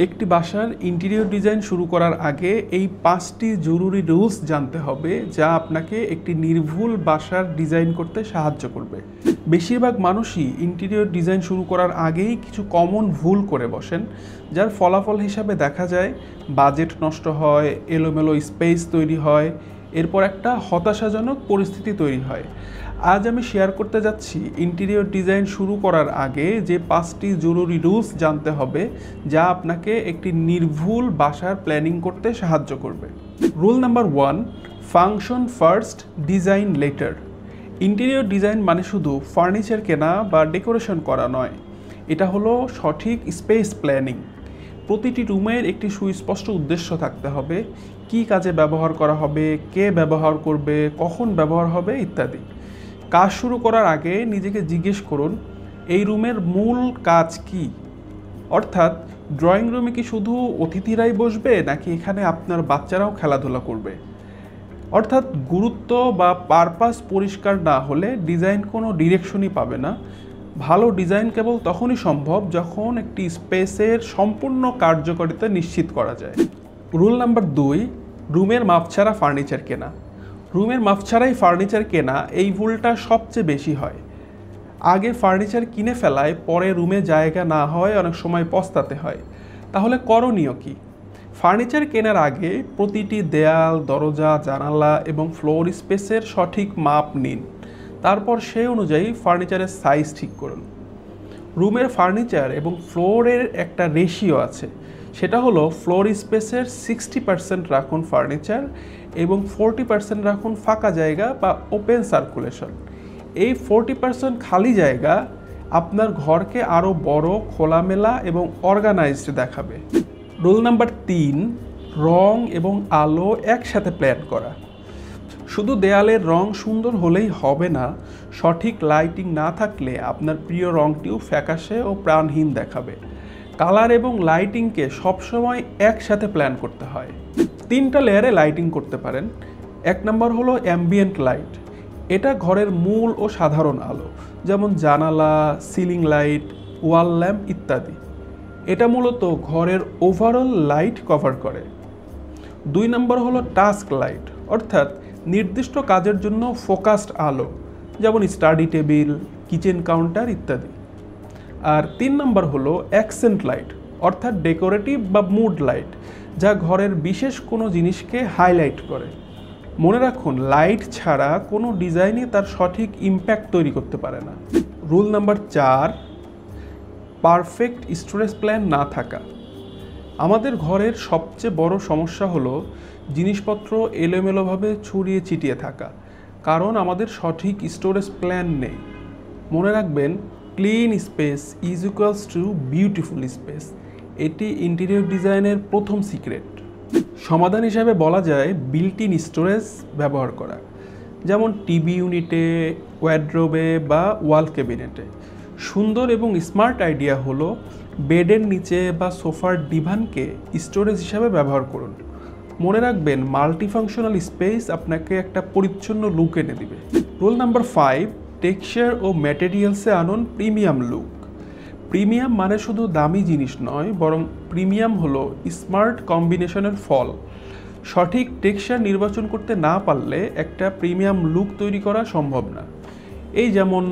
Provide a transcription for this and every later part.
একটি বাসার interior design শুরু করার আগে এই 5টি জরুরি রুলস জানতে হবে যা আপনাকে একটি নির্ভুল বাসার ডিজাইন করতে সাহায্য করবে। বেশিরভাগ মানুষই ইন্টেরিয়র ডিজাইন শুরু করার আগেই কিছু কমন ভুল করে বসেন, যার ফলাফল হিসাবে দেখা যায় বাজেট নষ্ট হয়, এলোমেলো স্পেস তৈরি হয়, এরপর একটা হতাশাজনক পরিস্থিতি তৈরি হয়। আজ আমি শেয়ার করতে যাচ্ছি ইন্টেরিয়র ডিজাইন শুরু করার আগে যে 5টি জরুরি রুলস জানতে হবে যা আপনাকে একটি নির্ভুল বাসার প্ল্যানিং করতে সাহায্য করবে। Rule number 1, function first, design letter. Interior design মানে শুধু ফার্নিচার কেনা বা ডেকোরেশন করা নয়, এটা হলো সঠিক স্পেস প্ল্যানিং। প্রতিটি রুমের একটি সুস্পষ্ট উদ্দেশ্য থাকতে হবে, কী কাজে ব্যবহার করা হবে, কে ব্যবহার করবে, কখন ব্যবহার হবে ইত্যাদি। কাজ শুরু করার আগে নিজেকে জিজ্ঞেস করুন, এই রুমের মূল কাজ কি? অর্থাৎ ড্রয়িং রুমে কি শুধু অতিথিরাই বসবে নাকি এখানে আপনার বাচ্চারাও খেলাধুলা করবে? অর্থাৎ গুরুত্ব বা পারপাস পরিষ্কার না হলে ডিজাইন কোনো ডিরেকশনই পাবে না। ভালো ডিজাইন কেবল তখনই সম্ভব যখন একটি স্পেসের সম্পূর্ণ কার্যকারিতা নিশ্চিত করা যায়। রুল নাম্বার 2, রুমের মাপ ছাড়া ফার্নিচার কেনা। রুমের মাপ ছাড়াই ফার্নিচার কেনা, এই ভুলটা সবচেয়ে বেশি হয়। আগে ফার্নিচার কিনে ফেলায় পরে রুমে জায়গা না হয় অনেক সময় পস্তাতে হয়। তাহলে করণীয় কি? ফার্নিচার কেনার আগে প্রতিটি দেয়াল, দরজা, জানালা এবং ফ্লোর স্পেসের সঠিক মাপ নিন। তারপর সেই অনুযায়ী ফার্নিচারের সাইজ ঠিক করুন। রুমের ফার্নিচার এবং ফ্লোরের একটা রেশিও আছে, সেটা হলো ফ্লোর স্পেসের 60% রাখুন ফার্নিচার এবং 40% রাখুন ফাঁকা জায়গা বা ওপেন সার্কুলেশন। এই 40% খালি জায়গা আপনার ঘরকে আরও বড়, খোলামেলা এবং অর্গানাইজড দেখাবে। রুল নাম্বার 3, রং এবং আলো একসাথে প্ল্যান করা। শুধু দেয়ালের রং সুন্দর হলেই হবে না, সঠিক লাইটিং না থাকলে আপনার প্রিয় রংটিও ফ্যাকাশে ও প্রাণহীন দেখাবে। কালার এবং লাইটিংকে সবসময় একসাথে প্ল্যান করতে হয়। 3টা লেয়ারে লাইটিং করতে পারেন। 1 নম্বর হলো অ্যাম্বিয়েন্ট লাইট। এটা ঘরের মূল ও সাধারণ আলো, যেমন জানালা, সিলিং লাইট, ওয়াল ল্যাম্প ইত্যাদি। এটা মূলত ঘরের ওভারঅল লাইট কভার করে। 2 নম্বর হলো টাস্ক লাইট, অর্থাৎ নির্দিষ্ট কাজের জন্য ফোকাসড আলো, যেমন স্টাডি টেবিল, কিচেন কাউন্টার ইত্যাদি। আর 3 নম্বর হলো অ্যাকসেন্ট লাইট, অর্থাৎ ডেকোরেটিভ বা মুড লাইট, যা ঘরের বিশেষ কোনো জিনিসকে হাইলাইট করে। মনে রাখুন, লাইট ছাড়া কোনো ডিজাইনই তার সঠিক ইম্প্যাক্ট তৈরি করতে পারে না। Rule number 4, perfect storage plan না থাকা। আমাদের ঘরের সবচেয়ে বড় সমস্যা হলো জিনিসপত্র এলোমেলোভাবে ছড়িয়ে ছিটিয়ে থাকা, কারণ আমাদের সঠিক স্টোরেজ প্ল্যান নেই। মনে রাখবেন, clean space is equals to beautiful space. এটি ইন্টেরিয়র ডিজাইনের প্রথম সিক্রেট। সমাধান হিসাবে বলা যায় বিল্ট ইন স্টোরেজ ব্যবহার করা, যেমন টিভি ইউনিটে, ওয়ার্ড্রোবে বা ওয়াল ক্যাবিনেটে। সুন্দর এবং স্মার্ট আইডিয়া হলো বেডের নিচে বা সোফার ডিভানকে স্টোরেজ হিসাবে ব্যবহার করুন। মনে রাখবেন, মাল্টিফাংশনাল স্পেস আপনাকে একটা পরিচ্ছন্ন লুক এনে দিবে। রুল নাম্বার 5, টেক্সচার ও ম্যাটেরিয়ালসে আনুন প্রিমিয়াম লুক। প্রিমিয়াম মানে শুধু দামি জিনিস নয়, বরং প্রিমিয়াম হলো স্মার্ট কম্বিনেশনের ফল। সঠিক টেক্সচার নির্বাচন করতে না পারলে একটা প্রিমিয়াম লুক তৈরি করা সম্ভব না। এই যেমন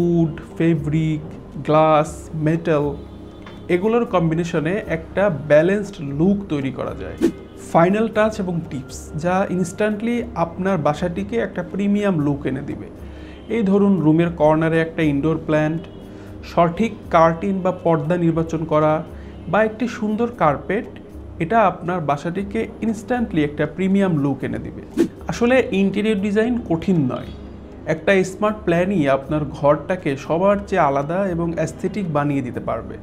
উড, ফেব্রিক, গ্লাস, মেটাল, এগুলোর কম্বিনেশনে একটা ব্যালেন্সড লুক তৈরি করা যায়। ফাইনাল টাচ এবং টিপস যা ইনস্ট্যান্টলি আপনার বাসাটিকে একটা প্রিমিয়াম লুক এনে দিবে। এই ধরুন, রুমের কর্নারে একটা ইনডোর প্ল্যান্ট, সঠিক কার্টেন বা পর্দা নির্বাচন করা, বা একটি সুন্দর কার্পেট, এটা আপনার বাসাটিকে ইনস্ট্যান্টলি একটা প্রিমিয়াম লুক এনে দিবে। আসলে ইন্টেরিয়র ডিজাইন কঠিন নয়, একটা স্মার্ট প্ল্যানই আপনার ঘরটাকে সবার চেয়ে আলাদা এবং অ্যাস্থেটিক বানিয়ে দিতে পারবে।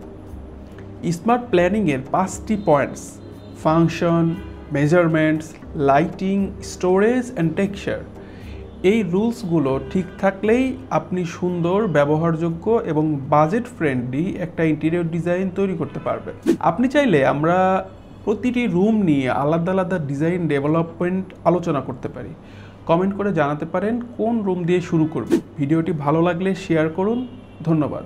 স্মার্ট প্ল্যানিংয়ের 5টি points: function, measurements, lighting, storage and texture. এই রুলসগুলো ঠিক থাকলেই আপনি সুন্দর, ব্যবহারযোগ্য এবং বাজেট ফ্রেন্ডলি একটা ইন্টেরিয়র ডিজাইন তৈরি করতে পারবেন। আপনি চাইলে আমরা প্রতিটি রুম নিয়ে আলাদা আলাদা ডিজাইন ডেভেলপমেন্ট আলোচনা করতে পারি। কমেন্ট করে জানাতে পারেন কোন রুম দিয়ে শুরু করব। ভিডিওটি ভালো লাগলে শেয়ার করুন। ধন্যবাদ।